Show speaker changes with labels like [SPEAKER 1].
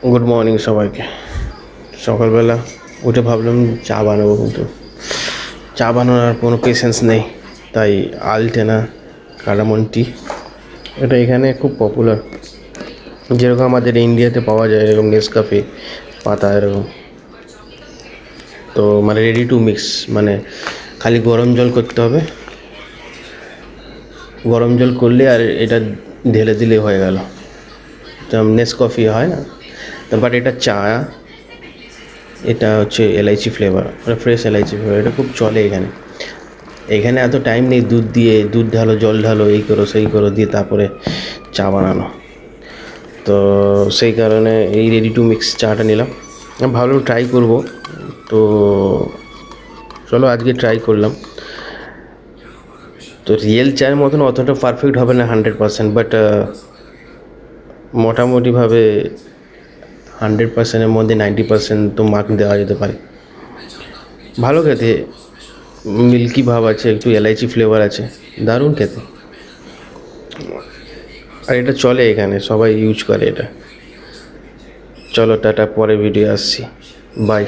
[SPEAKER 1] Good morning সবাইকে। সকালবেলা উঠে ভাবলাম চা বানাবো, কিন্তু চা বানানোর কোনো পেশেন্স নেই, তাই আলটেনা কার্ডামন টি, এটা এখানে খুব পপুলার। যেরকম আমাদের ইন্ডিয়াতে পাওয়া যায় এরকম নেসকাফে পাতা এরকম, তো মানে রেডি টু মিক্স, মানে খালি গরম জল করতে হবে, গরম জল করলে আর এটা ঢেলে দিলে হয়ে গেল, যেমন নেসকফি হয় না, বাট এটা চা, এটা হচ্ছে এলাইচি ফ্লেভার, ফ্রেশ এলাইচি ফ্লেভার, এটা খুব চলে এখানে। এখানে এত টাইম নেই দুধ ঢালো, জল ঢালো, এই করো সেই করো দিয়ে তারপরে চা বানানো, তো সেই কারণে এই রেডি টু মিক্স চাটা নিলাম। আমি ভাবলাম ট্রাই করব, তো চলো আজকে ট্রাই করলাম। তো রিয়েল চায়ের মতন অতটা পারফেক্ট হবে না 100%, বাট মোটামুটিভাবে 100%-এর মধ্যে 90% তো মার্ক দেওয়া যেতে পারে। ভালো খেতে, মিল্কি ভাব আছে, একটু এলাইচি ফ্লেভার আছে, দারুণ খেতে। আর এটা চলে এখানে, সবাই ইউজ করে এটা। চলো টাটা, পরে ভিডিও আসছি, বাই।